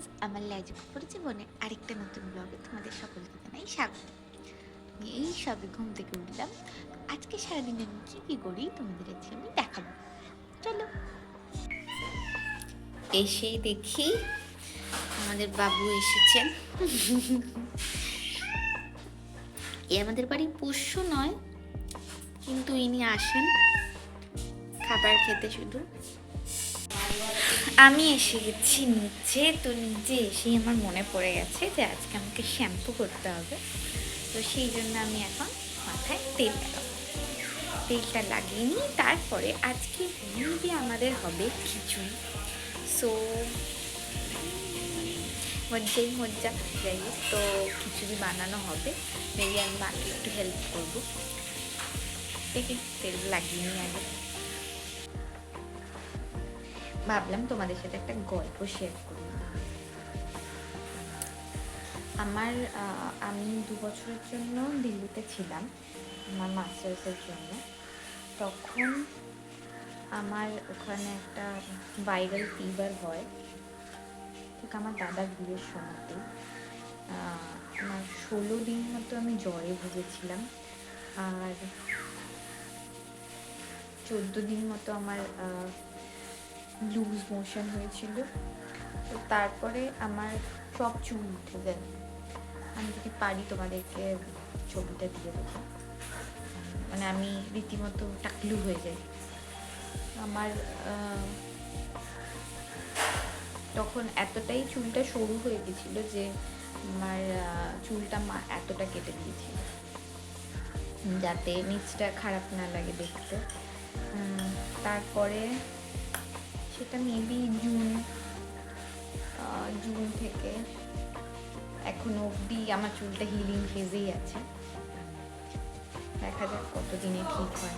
Friends, আমার লাজুক জীবনে আরেকটা নতুন ব্লগে তোমাদের সকলকে জানাই স্বাগত। আমি এই সবে ঘুম থেকে উঠলাম। আজকে সারাদিন আমি কী কী করি তোমাদের আজকে আমি দেখাবো। চলো। এসেই দেখি আমাদের বাবু এসেছেন। এ আমাদের বাড়ি পোষ্য নয়, কিন্তু ইনি আসেন খাবার খেতে শুধু। আমি এসে গেছি নিচে, তো নিচে এসেই আমার মনে পড়ে গেছে যে আজকে আমাকে শ্যাম্পু করতে হবে। তো সেই জন্য আমি এখন মাথায় তেল লাগাবো। তেলটা লাগিয়ে নিই, তারপরে আজকে মেবি আমাদের হবে খিচুড়ি। সো মজ্জা যাই হোক, তো খিচুড়ি বানানো হবে। মেবি আমি মাকে একটু হেল্প করবো। দেখি তেল লাগিয়ে নিই আগে। ভাবলাম তোমাদের সাথে একটা গল্প শেয়ার করি। আমি 2 বছরের জন্য দিল্লিতে ছিলাম আমার মাস্টার্সের জন্য। তখন আমার ওখানে একটা ভাইরাল ফিভার হয়, ঠিক আমার দাদার বিয়ের সময়তে। আমার 16 দিন মতো আমি জ্বরে ভুগেছিলাম, আর 14 দিন মতো আমার লুজ মোশন হয়েছিল। তো তারপরে আমার সব চুল উঠে যায়। আমি যদি পারি তোমাদেরকে ছবিটা দিয়ে দেবো। মানে আমি রীতিমতো টাকলু হয়ে যাই। আমার তখন এতটাই চুলটা সরু হয়ে গেছিলো যে আমার চুলটা মা এতটা কেটে দিয়েছিল যাতে নিচটা খারাপ না লাগে দেখতে। তারপরে সেটা মেবি জুন থেকে এখনো অবধি আমার চুলটা হিলিং ফেজেই আছে। দেখা যাক কতদিনে ঠিক হয়।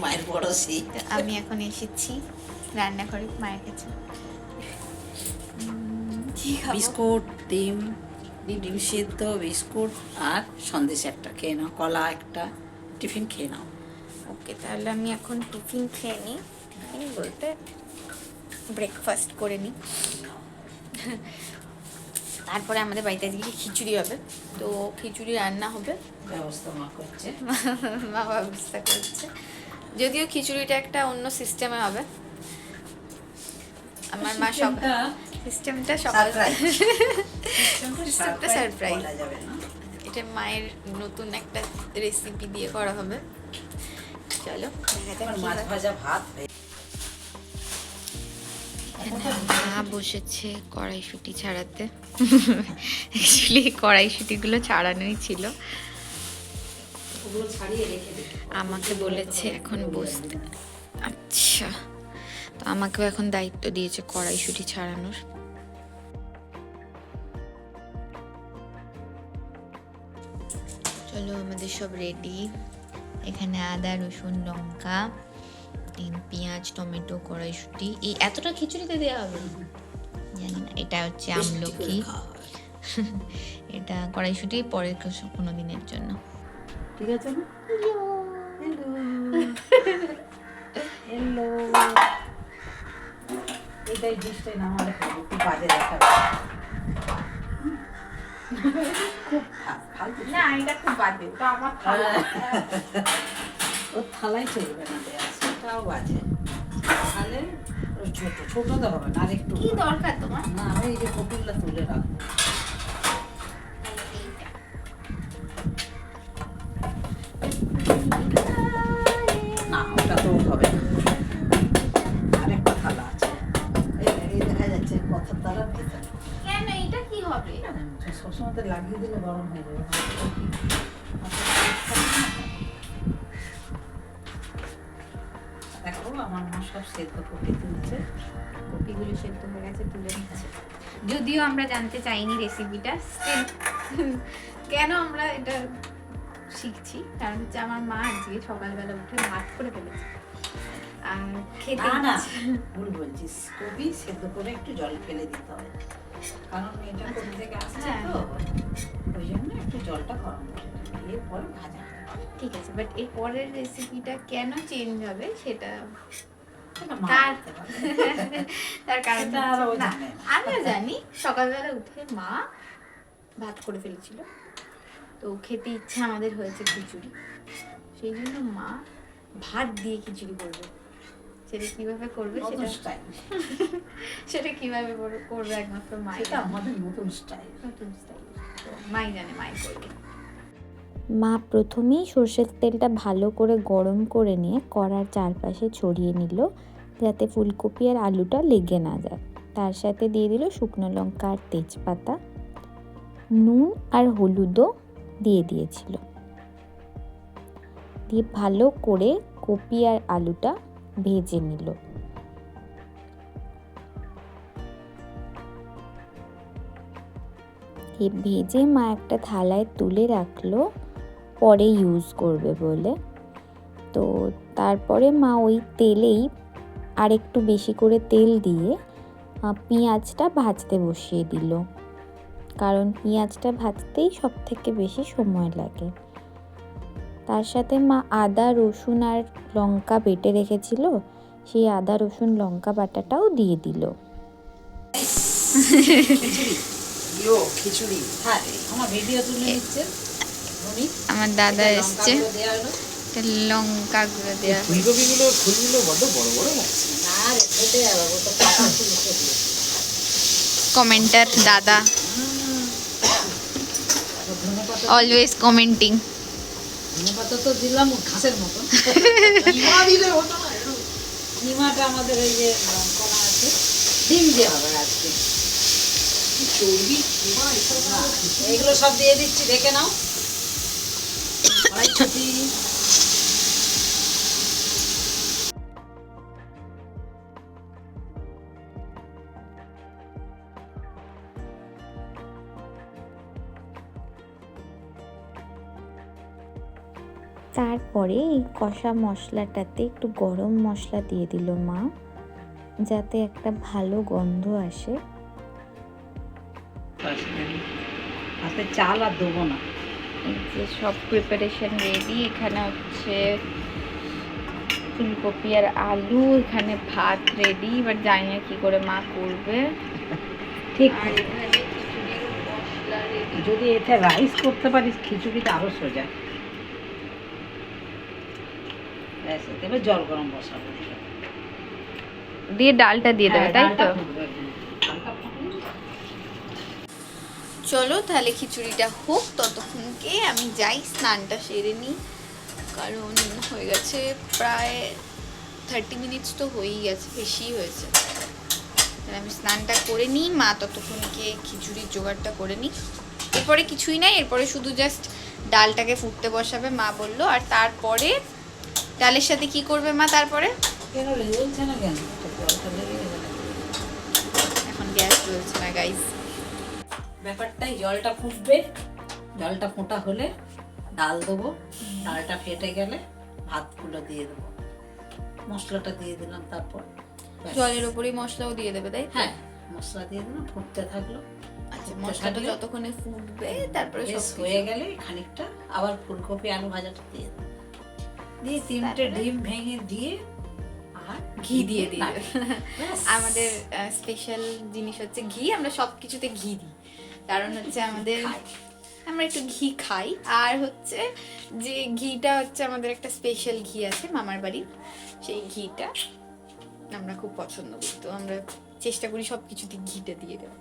মায়ের বড় শীত। আমি এখন এসেছি রান্নাঘরে মায়ের কাছে। বিস্কুট, ডিম সিদ্ধ, বিস্কুট আর সন্দেশ একটা খেয়ে নাও, কলা একটা, টিফিন খেয়ে নাও। ওকে, তাহলে আমি এখন টিফিন খেয়ে নিই। টিফিন বলতে ব্রেকফাস্ট করে নিই। তারপরে আমাদের বাড়িতে আজকে খিচুড়ি হবে, তো খিচুড়ি রান্না হবে। ব্যবস্থা মা করছে, মা ব্যবস্থা করছে। যদিও খিচুড়িটা একটা অন্য সিস্টেমে হবে। আমার মা সিস্টেমটা সারপ্রাইজ। এটা মায়ের নতুন একটা রেসিপি দিয়ে করা হবে। চলো মাছ ভাজা ভাত। মা বসেছে কড়াইশুঁটি ছাড়াতে। অ্যাকচুয়ালি কড়াইশুঁটিগুলো ছাড়ানোই ছিল, আমাকে বলেছে এখন বসতে। আচ্ছা, তো আমাকেও এখন দায়িত্ব দিয়েছে কড়াইশুঁটি ছাড়ানোর। চলো, আমাদের সব রেডি। এখানে আদা, রসুন, লঙ্কা, পেঁয়াজ, টমেটো, কড়াইশুঁটি। এই এতটা খিচুড়িতে দেওয়া হবে জানি না। এটা হচ্ছে আমলকি, এটা কড়াইশুঁটি পরের কোনো দিনের জন্য। ঠিক আছে না? হ্যালো, এটাই ডিশটাই না হলে একটু বাজে দেখাবে। না, এটা খুব বাজে, তো আমার ওর থালাই চলবে না, সেটাও বাজে। তাহলে ছোট ছোট তো হবে না, আর একটু কি দরকার তোমার? না, আমি এই যে কপিলটা তুলে রাখবো। না, ওটা তো হবে না, আরেকটা থালা আছে। এই দেখা যাচ্ছে কথার দ্বারা ভেতরে। কেন, এটা কি হবে? সবসময় তো লাগিয়ে দিলে গরম হয়ে যাবে। দেখো আমার মা সব সেদ্ধ কপি তুলছে। কপিগুলো সেদ্ধ হয়ে গেছে, তুলে নিচ্ছে। যদিও আমরা জানতে চাইনি রেসিপিটা, কেন আমরা এটা শিখছি, কারণ হচ্ছে আমার মা আজকে সকালবেলা উঠে ভাত করে ফেলেছে আর খেতে ভুল বলছিস, কপি সেদ্ধ করে একটু জল ফেলে দিতে হয়, কারণ এটা কপি থেকে আসছে তো, ওই জন্য একটু জলটা গরম করে এরপরে ভাজা। ঠিক আছে, বাট এর পরের রেসিপিটা কেন চেঞ্জ হবে সেটা সেটা মা তার বলতে পারে। তার কারণ সেটা আর ও হচ্ছে- না জানে না। আমিও জানি সকালবেলা উঠে মা ভাত করে ফেলেছিল, তো খেতে ইচ্ছা আমাদের হয়েছে খিচুড়ি, সেই জন্য মা ভাত দিয়ে খিচুড়ি করবে। সেটা কিভাবে করবে নতুন সেটা স্টাইল, সেটা কিভাবে করবে একমাত্র মা, সেটা আমাদের নতুন স্টাইল। নতুন স্টাইল, মাই জানে, মাই করবে। মা প্রথমেই সর্ষের তেলটা ভালো করে গরম করে নিয়ে কড়ার চারপাশে ছড়িয়ে নিল, যাতে ফুলকপি আর আলুটা লেগে না যায়। তার সাথে দিয়ে দিল শুকনো লঙ্কা আর তেজপাতা, নুন আর হলুদও দিয়ে দিয়েছিল। দিয়ে ভালো করে কপি আর আলুটা ভেজে নিল। ভেজে মা একটা থালায় তুলে রাখলো, পরে ইউজ করবে বলে। তো তারপরে মা ওই তেলেই আর একটু বেশি করে তেল দিয়ে পেঁয়াজটা ভাজতে বসিয়ে দিল, কারণ পেঁয়াজটা ভাজতেই সব থেকে বেশি সময় লাগে। তার সাথে মা আদা রসুন আর লঙ্কা বেটে রেখেছিল, সেই আদা রসুন লঙ্কা বাটাটাও দিয়ে দিল। খিচুড়ি, ইয়ো খিচুড়ি। হ্যাঁ, আমার ভিডিও তুলে নিচ্ছে উনি। আমার দাদা এটা এসছে, লঙ্কাগুলো দেয়া হলো। লঙ্কা গুঁড়ো দেওয়া, ফুলগুলো বড্ড বড় বড় লাগছে। না রে, ফেটে যাবে, ও তো পাতা ফুল ফেটে। কমেন্টার দাদা ধনেপাতা, অলওয়েজ কমেন্টিং। ধনেপাতা তো দিলাম ঘাসের মতন। কিমা দিলে হতো না একটু। নিমাটা আমাদের ওই যে করা আছে, ডিম দিয়ে হবে আজকে। চর্বি কিমা এসব না, এইগুলো সব দিয়ে দিচ্ছি, দেখে নাও। কড়াইশুঁটি, তারপরে এই কষা মশলাটাতে একটু গরম মশলা দিয়ে দিল মা, যাতে একটা ভালো গন্ধ আসে। হাতে চাল আর দেবো না। এই যে সব প্রিপারেশন রেডি, এখানে হচ্ছে ফুলকপি আর আলু, এখানে ভাত রেডি, এবার জানি না কি করে মা করবে। ঠিক, আর এখানে খিচুড়ির মশলা রেডি। যদি এতে রাইস করতে পারিস খিচুড়িটা আরো সোজা। ব্যাস, এবার জল গরম বসাবো। দিয়ে ডালটা দিয়ে দেবে, তাই তো? চলো তাহলে খিচুড়িটা হোক, ততক্ষণকে আমি যাই স্নানটা সেরে নিই, কারণ হয়ে গেছে প্রায় 30 মিনিটস তো হয়েই গেছে, বেশি হয়েছে। তাহলে আমি স্নানটা করে নিই, মা ততক্ষণকে খিচুড়ির জোগাড়টা করে নিই। এরপরে কিছুই নাই, এরপরে শুধু জাস্ট ডালটাকে ফুটতে বসাবে মা বললো। আর তারপরে ডালের সাথে কি করবে মা তারপরে? কেন লেগেছে না কেন? জলটা লেগে গেছে না। এখন গ্যাস জ্বলছে না গাইস। ব্যাপারটাই, জলটা ফুটবে, জলটা ফোটা হলে ডাল দেবো, ডালটা ফেটে গেলে ভাতগুলো দিয়ে দেবো, মশলাটা দিয়ে দিলাম, তারপর ব্যাস। জলের ওপরেই মশলাও দিয়ে দেবে, তাই তো? হ্যাঁ, মশলা দিয়ে দিলাম, ফুটতে থাকলো। আচ্ছা, ফুটতে মশলাটা থাকলে যতক্ষণে ফুটবে তারপরে বেশ সব হয়ে গেলে খানিকটা আবার ফুলকপি আলু ভাজাটা দিয়ে দেবো, দিয়ে 3টে তারপরে? ডিম ভেঙে দিয়ে আর ঘি দিয়ে দিই। ব্যাস। আমাদের স্পেশাল জিনিস হচ্ছে ঘি, আমরা সব কিছুতে ঘি দিই, কারণ হচ্ছে আমাদের খাই। আমরা একটু ঘি খাই। আর হচ্ছে যে ঘিটা হচ্ছে আমাদের একটা স্পেশাল ঘি আছে মামার বাড়ির, সেই ঘিটা আমরা খুব পছন্দ করি, তো আমরা চেষ্টা করি সব কিছুতে ঘিটা দিয়ে দেবো।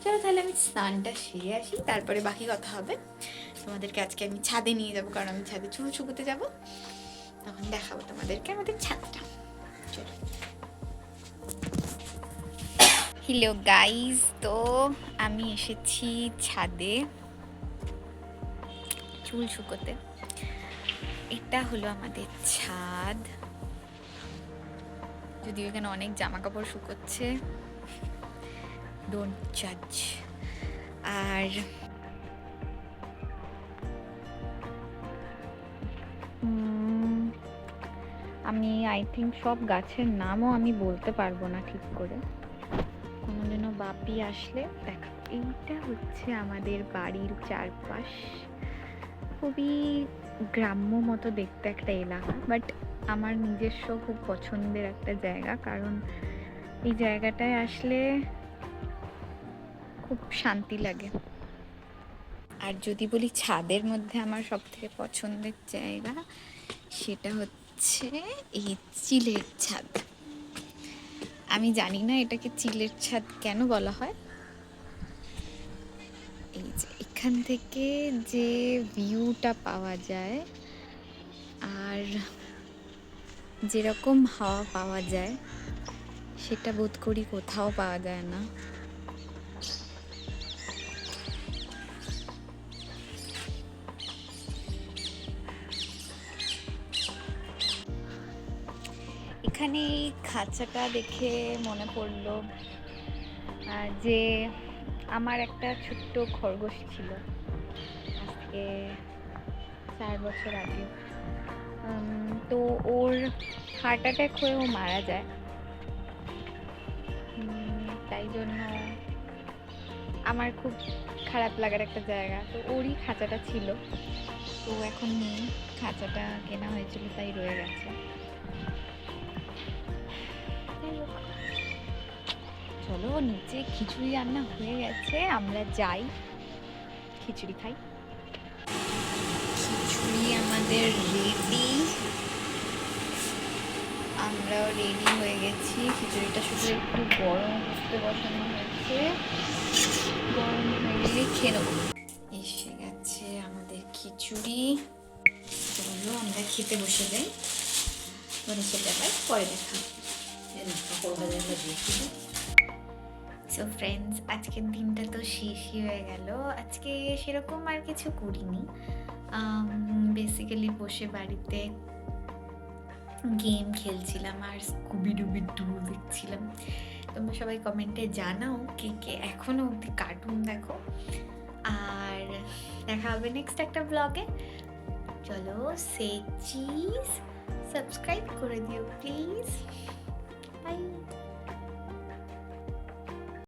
চলো তাহলে আমি স্নানটা সেরে আসি, তারপরে বাকি কথা হবে। তোমাদেরকে আজকে আমি ছাদে নিয়ে যাবো, কারণ আমি ছাদে চুল শুকোতে যাবো, তখন দেখাবো তোমাদেরকে আমাদের ছাদটা। চলো। হ্যালো গাইস, তো আমি এসেছি ছাদে চুল শুকোতে। এটা হলো আমাদের ছাদ, যদিও এখানে অনেক জামা কাপড় শুকোচ্ছে, ডোন্ট জাজ। আর আমি আই থিঙ্ক সব গাছের নামও আমি বলতে পারবো না ঠিক করে, কোনোদিনও বাপি আসলে দেখা। এইটা হচ্ছে আমাদের বাড়ির চারপাশ, খুবই গ্রাম্য মতো দেখতে একটা এলাকা, বাট আমার নিজস্ব খুব পছন্দের একটা জায়গা, কারণ এই জায়গাটায় আসলে খুব শান্তি লাগে। আর যদি বলি ছাদের মধ্যে আমার সবথেকে পছন্দের জায়গা, সেটা হচ্ছে এই চিলের ছাদ। আমি জানি না এটাকে চিলের ছাদ কেন বলা হয়। এই যে এখান থেকে যে ভিউটা পাওয়া যায় আর যেরকম হাওয়া পাওয়া যায়, সেটা বোধ করি কোথাও পাওয়া যায় না। এখানে এই খাঁচাটা দেখে মনে পড়লো যে আমার একটা ছোট্ট খরগোশ ছিল আজকে 4 বছর আগে। তো ওর হার্ট অ্যাটাক হয়ে ও মারা যায়। তাই জন্য আমার খুব খারাপ লাগার একটা জায়গা। তো ওরই খাঁচাটা ছিল, তো এখন নেই। খাঁচাটা কেনা হয়েছিল তাই রয়ে গেছে। চলো, নিচে খিচুড়ি রান্না হয়ে গেছে, আমরা যাই খিচুড়ি খাই। খিচুড়ি আমাদের রেডি, আমরাও রেডি হয়ে গেছি। খিচুড়িটা শুধু একটু গরম করতে বসানো হয়েছে, গরম হয়ে গেলে খেয়ে নেবো। এসে গেছে আমাদের খিচুড়ি, চলো আমরা খেতে বসে যাই। মানে সেটা পরে দেখা। সো ফ্রেন্ডস, আজকের দিনটা তো শেষই হয়ে গেল। আজকে সেরকম আর কিছু করিনি, বেসিক্যালি বসে বাড়িতে গেম খেলছিলাম আর স্কুবিডুবি ডু দেখছিলাম। তোমরা সবাই কমেন্টে জানাও কে কে এখনো অব্দি কার্টুন দেখো। আর দেখা হবে নেক্সট একটা ব্লগে। চলো, সে চিজ সাবস্ক্রাইব করে দিও প্লিজ। বাই।